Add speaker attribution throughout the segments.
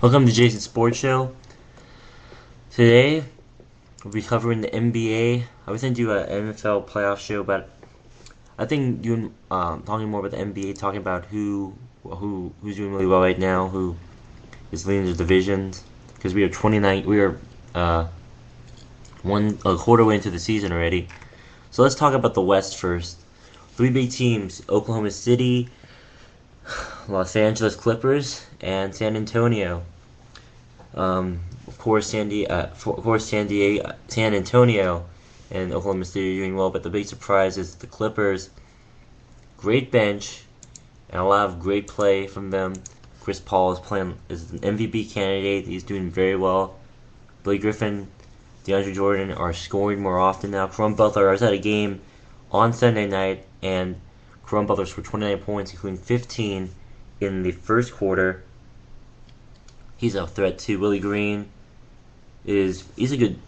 Speaker 1: Welcome to Jason's Sports Show. Today, we'll be covering the NBA. I was going to do an NFL playoff show, but I think doing talking more about the NBA, talking about who's doing really well right now, who is leading the divisions, because we are a quarter way into the season already. So let's talk about the West first. Three big teams: Oklahoma City, Los Angeles Clippers, and San Antonio. Of course, San Antonio and Oklahoma City are doing well, but the big surprise is the Clippers. Great bench and a lot of great play from them. Chris Paul is an MVP candidate. He's doing very well. Blake Griffin, DeAndre Jordan are scoring more often now. Caron Butler was at a game on Sunday night, and Caron Butler scored 29 points, including 15 in the first quarter. He's a threat too. Willie Green he's a good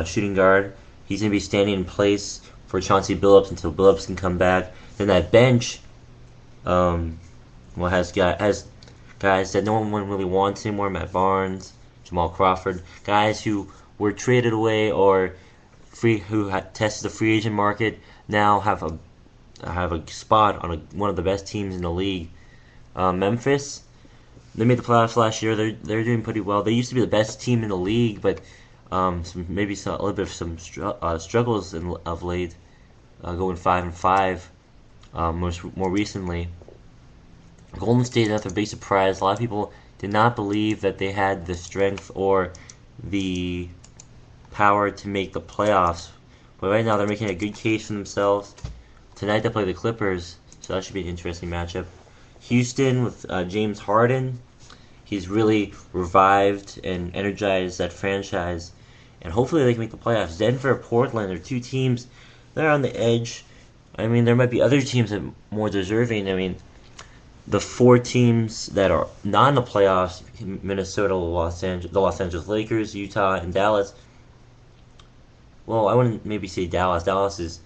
Speaker 1: shooting guard. He's gonna be standing in place for Chauncey Billups until Billups can come back. Then that bench, has guys that no one really wants anymore. Matt Barnes, Jamal Crawford, guys who were traded away or who had tested the free agent market now have a spot on one of the best teams in the league. Memphis, they made the playoffs last year. They're doing pretty well. They used to be the best team in the league, but a little bit of some struggles of late, going 5-5. More recently, Golden State, another big surprise. A lot of people did not believe that they had the strength or the power to make the playoffs, but right now they're making a good case for themselves. Tonight they play the Clippers, so that should be an interesting matchup. Houston with James Harden. He's really revived and energized that franchise, and hopefully they can make the playoffs. Denver, Portland are two teams that are on the edge. I mean, there might be other teams that are more deserving. I mean, the four teams that are not in the playoffs: Minnesota, the Los Angeles Lakers, Utah, and Dallas. Well, I wouldn't maybe say Dallas. Dallas is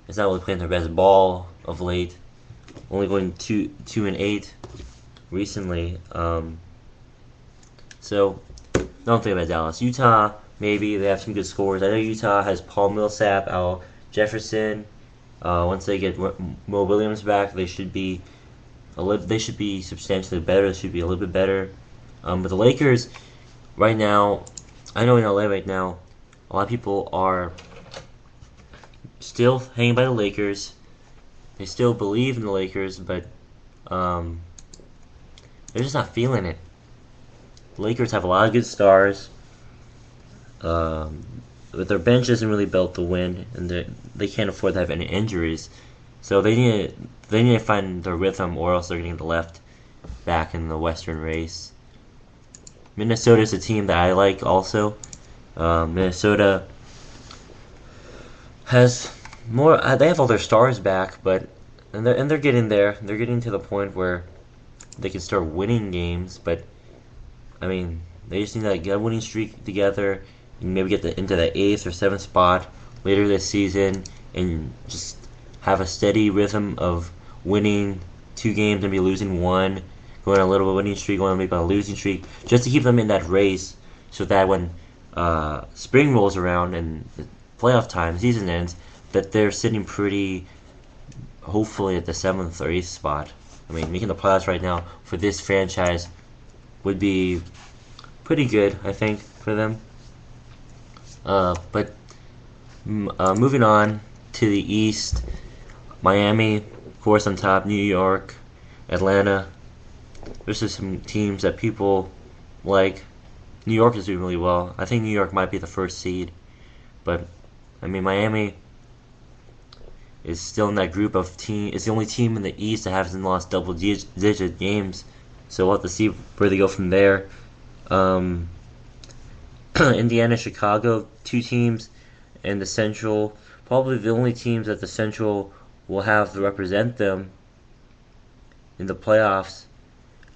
Speaker 1: not really playing their best ball of late. Only going 2-8 recently. So don't think about Dallas. Utah, maybe they have some good scores. I know Utah has Paul Millsap, Al Jefferson. Once they get Mo Williams back, they should be substantially better. They should be a little bit better. But the Lakers, right now, I know in LA right now, a lot of people are still hanging by the Lakers. They still believe in the Lakers, but they're just not feeling it. The Lakers have a lot of good stars, but their bench isn't really built to win, and they can't afford to have any injuries. So they need to find their rhythm, or else they're going to get left back in the Western race. Minnesota is a team that I like also. Minnesota has more. They have all their stars back, but they're getting there. They're getting to the point where they can start winning games. But I mean, they just need to get a winning streak together and maybe get into the 8th or 7th spot later this season, and just have a steady rhythm of winning 2 games, maybe losing 1, going on a little bit winning streak, going on maybe a losing streak, just to keep them in that race, so that when spring rolls around and the playoff time, season ends, that they're sitting pretty, hopefully at the 7th or 8th spot. I mean, making the playoffs right now for this franchise would be pretty good, I think, for them. But moving on to the East, Miami, of course, on top. New York, Atlanta. There's just some teams that people like. New York is doing really well. I think New York might be the first seed, but I mean, Miami is still in that group of teams. It's the only team in the East that hasn't lost double-digit games. So we'll have to see where they go from there. Indiana, Chicago, 2 teams in the Central. Probably the only teams that the Central will have to represent them in the playoffs.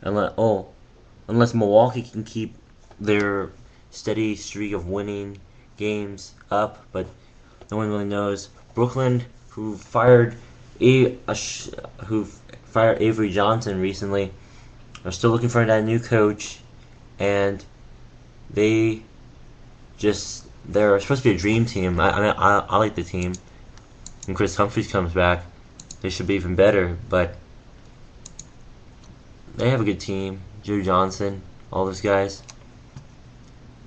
Speaker 1: Unless Milwaukee can keep their steady streak of winning games up, but no one really knows. Brooklyn, who fired Avery Johnson recently, are still looking for that new coach. and they're supposed to be a dream team. I like the team. When Chris Humphries comes back, they should be even better. But they have a good team. Joe Johnson, all those guys.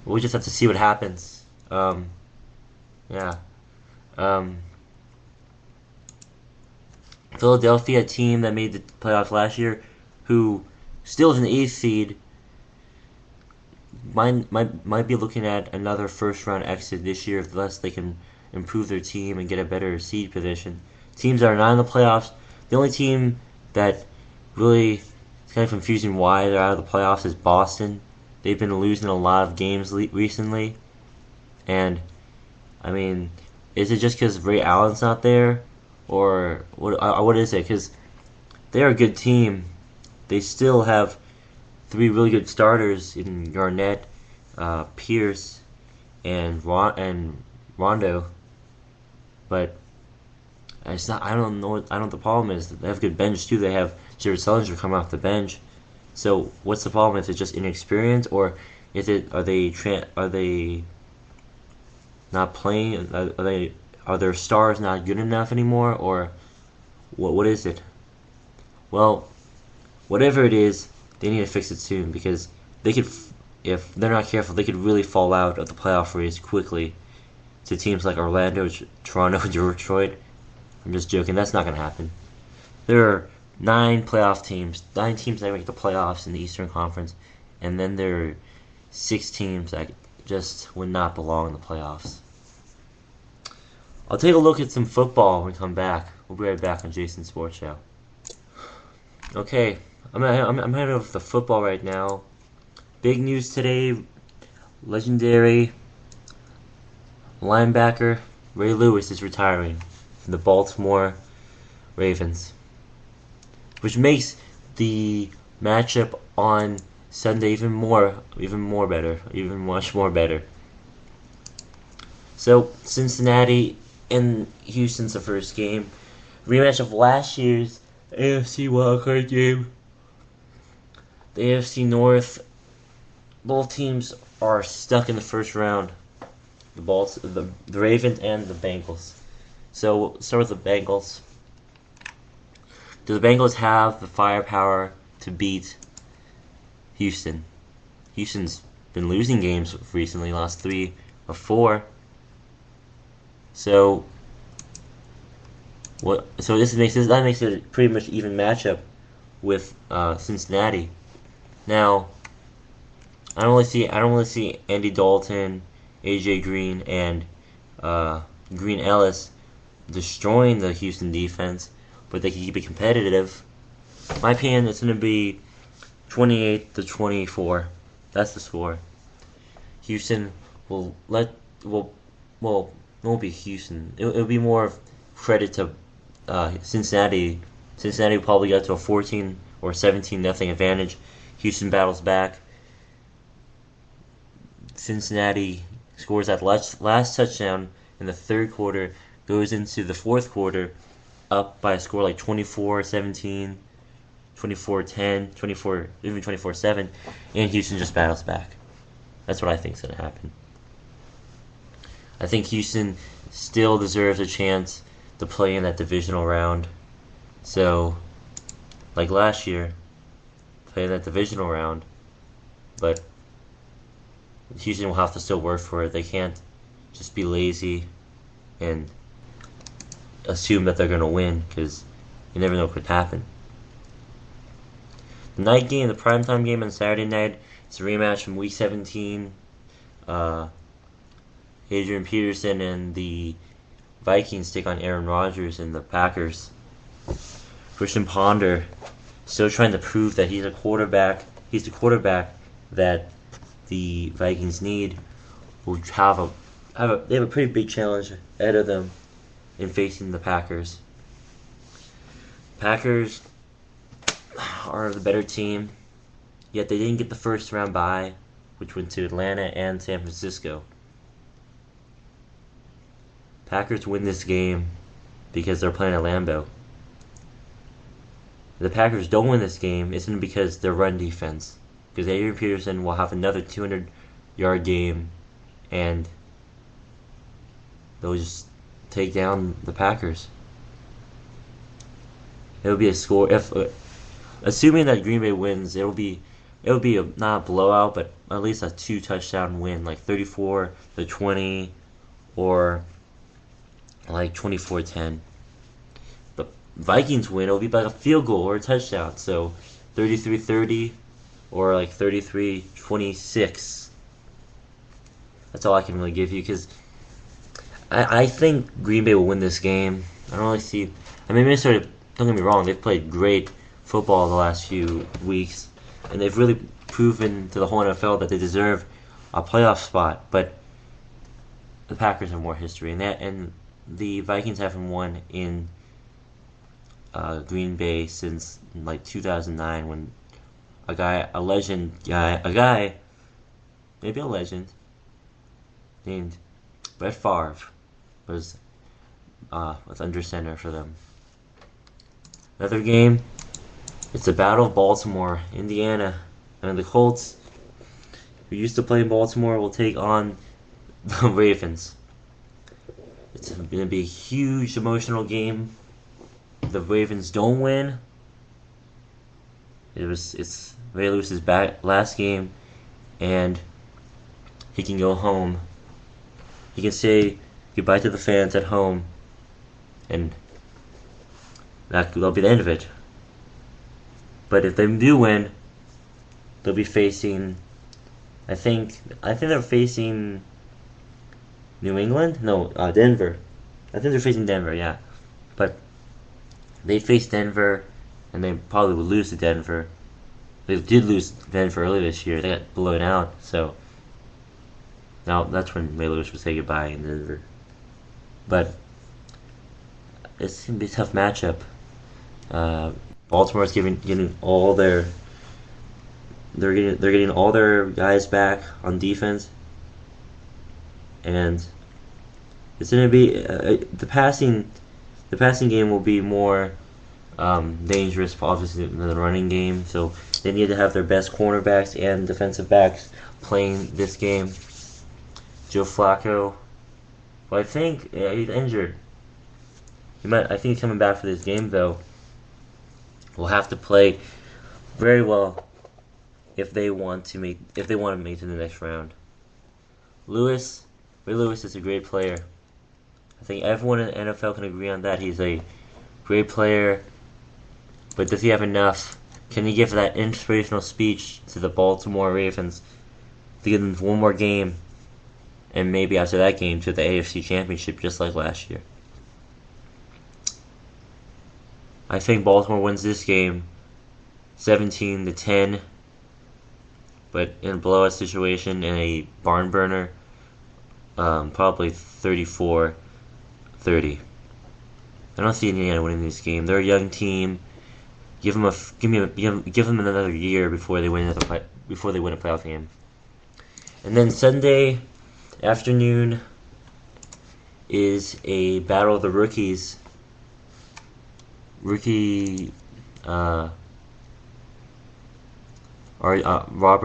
Speaker 1: We just have to see what happens. Yeah. Philadelphia, a team that made the playoffs last year, who still is an 8th seed, might be looking at another first round exit this year unless they can improve their team and get a better seed position. Teams that are not in the playoffs, the only team that really is kind of confusing why they're out of the playoffs is Boston. They've been losing a lot of games recently, and I mean, is it just because Ray Allen's not there, or what is it? Because they're a good team. They still have 3 really good starters in Garnett, Pierce, and Rondo. But it's not. I don't know what the problem is. They have a good bench too. They have Jared Sullinger coming off the bench. So what's the problem? Is it just inexperience, or are they not playing? Are their stars not good enough anymore, or what is it? Well, whatever it is, they need to fix it soon, because they could, if they're not careful, they could really fall out of the playoff race quickly to teams like Orlando, Toronto, Detroit. I'm just joking. That's not going to happen. There are 9 teams that make the playoffs in the Eastern Conference, and then there are 6 teams that just would not belong in the playoffs. I'll take a look at some football when we come back. We'll be right back on Jason's Sports Show. Okay, I'm headed over the football right now. Big news today: legendary linebacker Ray Lewis is retiring from the Baltimore Ravens, which makes the matchup on Sunday even much more better. So Cincinnati and Houston's the first game, rematch of last year's AFC wildcard game. The AFC North, both teams are stuck in the first round. The Ravens and the Bengals. So we'll start with the Bengals. Do the Bengals have the firepower to beat Houston? Houston's been losing games recently, lost 3 or 4. So that makes it a pretty much even matchup with Cincinnati. Now, I don't really see Andy Dalton, AJ Green, and Green Ellis destroying the Houston defense, but they can keep it competitive. In my opinion, it's going to be 28-24. That's the score. Houston it won't be Houston. It'll be more credit to Cincinnati. Cincinnati will probably get to a 14 or 17-0 advantage. Houston battles back. Cincinnati scores that last touchdown in the third quarter, goes into the fourth quarter up by a score like 24-17, 24-10, even 24-7, and Houston just battles back. That's what I think is going to happen. I think Houston still deserves a chance to play in that divisional round. So, like last year, play in that divisional round. But Houston will have to still work for it. They can't just be lazy and assume that they're going to win, because you never know what could happen. The night game, the primetime game on Saturday night, it's a rematch from Week 17. Adrian Peterson and the Vikings take on Aaron Rodgers and the Packers. Christian Ponder still trying to prove that he's a quarterback. He's the quarterback that the Vikings need. Will they have a pretty big challenge ahead of them in facing the Packers. Packers are the better team, yet they didn't get the first round bye, which went to Atlanta and San Francisco. Packers win this game because they're playing at Lambeau. If the Packers don't win this game, it's because their run defense because Adrian Peterson will have another 200-yard game, and they'll just take down the Packers. It'll be a score if, assuming that Green Bay wins, it'll be not a blowout, but at least a 2-touchdown win, like 34-20 or like 24-10. The Vikings win, it'll be like a field goal or a touchdown, so 33-30 or like 33-26. That's all I can really give you, because I think Green Bay will win this game. I don't really see. I mean, Minnesota, don't get me wrong, they've played great football the last few weeks, and they've really proven to the whole NFL that they deserve a playoff spot. But the Packers have more history, and the Vikings haven't won in Green Bay since like 2009, when a guy, maybe a legend, named Brett Favre was under center for them. Another game, it's the Battle of Baltimore, Indiana, and the Colts, who used to play in Baltimore, will take on the Ravens. It's going to be a huge emotional game. If the Ravens don't win, it's Ray Lewis's last game, and he can go home. He can say goodbye to the fans at home, and that'll be the end of it. But if they do win, they'll be facing, I think they're facing New England? No, Denver. I think they're facing Denver, yeah. But they faced Denver, and they probably would lose to Denver. They did lose to Denver earlier this year. They got blown out, so now that's when Ray Lewis would say goodbye in Denver. But it's gonna be a tough matchup. Baltimore's getting all their they're getting all their guys back on defense, and it's gonna be the passing game will be more dangerous, obviously, than the running game. So they need to have their best cornerbacks and defensive backs playing this game. Joe Flacco, well, I think he's injured. I think he's coming back for this game, though. Will have to play very well if they want to make it to the next round. Ray Lewis is a great player. I think everyone in the NFL can agree on that. He's a great player, but does he have enough? Can he give that inspirational speech to the Baltimore Ravens to give them one more game, and maybe after that game to the AFC Championship, just like last year? I think Baltimore wins this game 17-10, but in a blowout situation, in a barn burner, probably 34-30. I don't see Indiana winning this game. They're a young team. Give them another year before they win a playoff game. And then Sunday afternoon is a battle of the rookies. Robert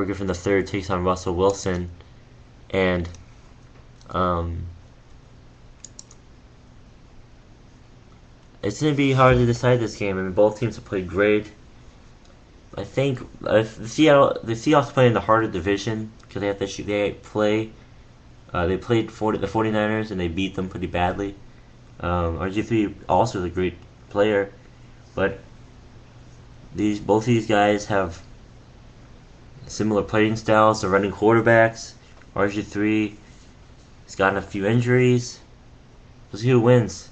Speaker 1: Griffin III takes on Russell Wilson, and it's going to be hard to decide this game. I mean, both teams have played great. I think the Seahawks play in the harder division because they played the 49ers and they beat them pretty badly. RG3 also is a great player, but both these guys have similar playing styles. They're running quarterbacks. RG3 has gotten a few injuries. We'll see who wins.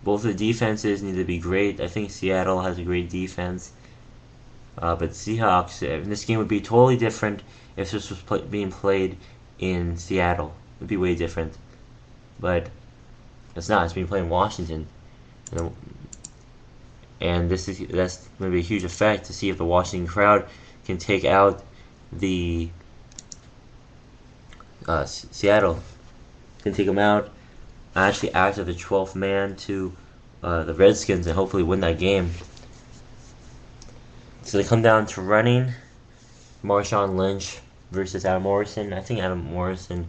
Speaker 1: Both the defenses need to be great. I think Seattle has a great defense. But Seahawks, this game would be totally different if this was being played in Seattle. It would be way different. But it's not. It's being played in Washington. And that's going to be a huge effect to see if the Washington crowd can take out the Seattle. Can take them out. Actually act as the 12th man to the Redskins and hopefully win that game. So they come down to running. Marshawn Lynch versus Adam Morrison. I think Adam Morrison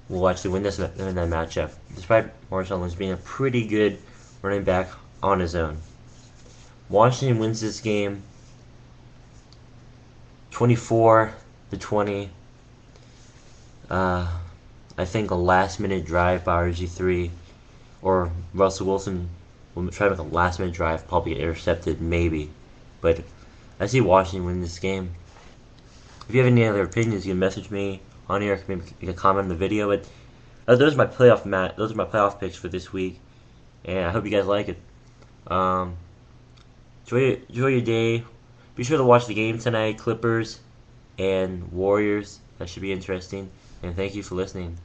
Speaker 1: will actually win that matchup, despite Marshawn Lynch being a pretty good running back on his own. Washington wins this game 24-20. I think a last-minute drive by RG3 or Russell Wilson will try to make a last-minute drive, probably get intercepted, maybe. But I see Washington win this game. If you have any other opinions, you can message me on here. Maybe you can comment on the video. But those are my playoff picks for this week, and I hope you guys like it. Enjoy your day. Be sure to watch the game tonight, Clippers and Warriors. That should be interesting. And thank you for listening.